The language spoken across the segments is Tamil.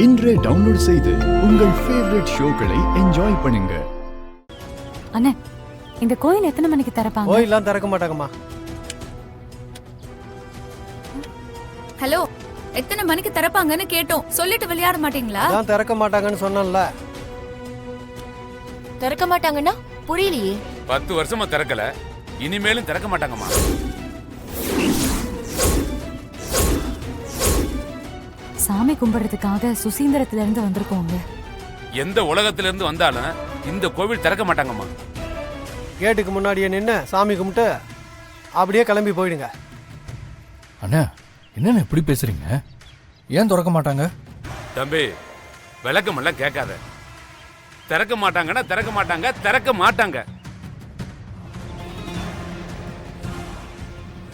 இன்றே டவுன்லோட் செய்து உங்கள் ஃபேவரட் ஷோக்களை என்ஜாய் பண்ணுங்க. அண்ணே, இந்த கோயில் எத்தனை மணிக்கு திறப்பாங்க? கோயிலாம் திறக்க மாட்டாங்கம்மா. ஹலோ, எத்தனை மணிக்கு திறப்பாங்கன்னு கேட்டோம். சொல்லிட்டு விளையாட மாட்டீங்களா? அதான் திறக்க மாட்டாங்கன்னு சொன்னேன்ல. திறக்க மாட்டாங்கன்னா புரியலையே. 10 வருஷமா திறக்கல, இனிமேலும் திறக்க மாட்டாங்கம்மா. சாமி கும்பிடுறதுக்காக சுசீந்திரத்துல இருந்து வந்திருக்கோங்க. எந்த உலகத்துல இருந்து வந்தாலும் இந்த கோவில் திறக்க மாட்டாங்கம்மா. கேட்டுக்கு முன்னாடியே நின்று சாமி கும்பிட்டு அப்படியே கிளம்பி போயிடுங்க. அண்ணா, என்னண்ணா இப்படி பேசுறீங்க? ஏன் திறக்க மாட்டாங்க? தம்பி, விளக்கமெல்லாம் கேட்காத. திறக்க மாட்டாங்கன்னா திறக்க மாட்டாங்க, திறக்க மாட்டாங்க.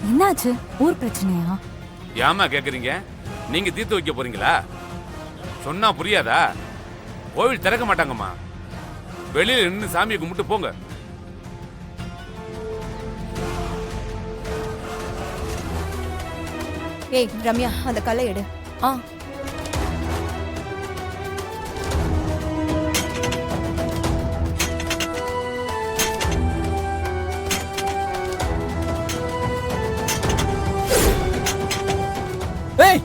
என்னாச்சு? ஊர் பிரச்சனையா? ஏமா கேக்குறீங்க? நீங்க தீர்த்து வைக்க போறீங்களா? சொன்னா புரியாதா? கோவில் திறக்க மாட்டாங்கம்மா. வெளியில நின்று சாமியை கும்பிட்டு போங்க. ஏய் ரம்யா, அந்த கல்லை எடு. ஏய்,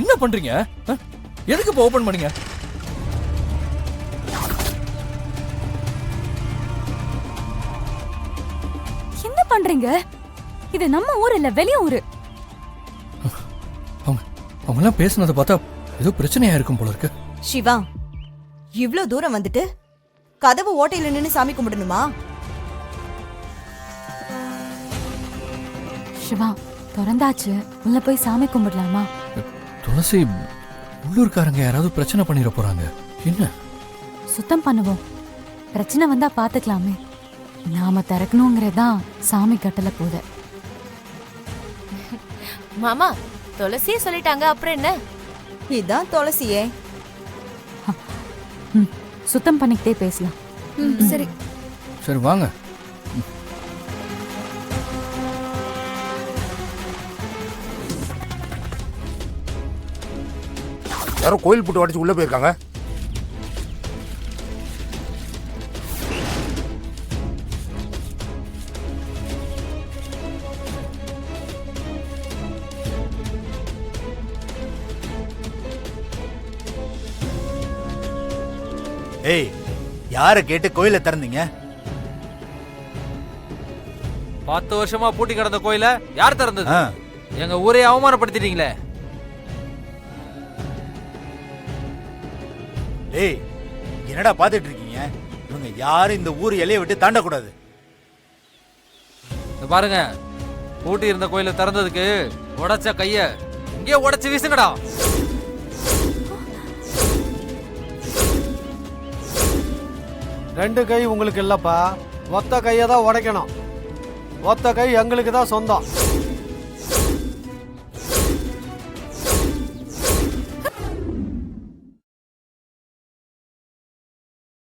என்ன பண்றீங்க? எதுக்கு இப்ப ஓபன் பண்ணீங்க? என்ன பண்றீங்க? இது நம்ம ஊர் இல்ல, வெளிய ஊரு. அவங்க எல்லாம் பேசுனதை பார்த்தா ஏதோ பிரச்சனையா இருக்கும் போல இருக்கு. சிவா, இவ்ளோ தூரம் வந்துட்டு கதவு ஓட்டையில நின்னு சாமி கும்பிடணுமா? சிவா, திறந்தாச்சு, உள்ள போய் சாமி கும்பிடலாமா? துளசி, உள்ளூர்காரங்க யாராவது பிரச்சனை பண்ணிட போறாங்க. என்ன? சுத்தம் பண்ணுவோம். பிரச்சனை வந்தா பாத்துக்கலாமே. நாம திறக்கணுங்கிறதான் சாமி கட்டளை போத. மாமா, துளசியே சொல்லிட்டாங்க, அப்புறம் என்ன? இதான் துளசியே. சுத்தம் பண்ணிக்கிட்டே பேசலாம். சரி. சரி வாங்க. யாரோ கோயில் போட்டு உடச்சு உள்ள போயிருக்காங்க. ஏய், யார கேட்டு கோயில திறந்தீங்க? 10 வருஷமா பூட்டி கிடந்த கோயில யார் திறந்தது? எங்க ஊரே அவமானப்படுத்திட்டீங்களே. ஏய், என்னடா பாத்துட்டு இருக்கீங்க? இவங்க யாரும் இந்த ஊர் எல்லையை விட்டு தாண்டக்கூடாது. பாருங்க, பூட்டி இருந்த கோயில திறந்ததுக்கு உடைச்ச கைய இங்கே உடைச்சு வீசுங்கடா. ரெண்டு கை உங்களுக்கு இல்லப்பா, ஒத்த கையை தான் உடைக்கணும். ஒத்த கை எங்களுக்கு தான் சொந்தம்.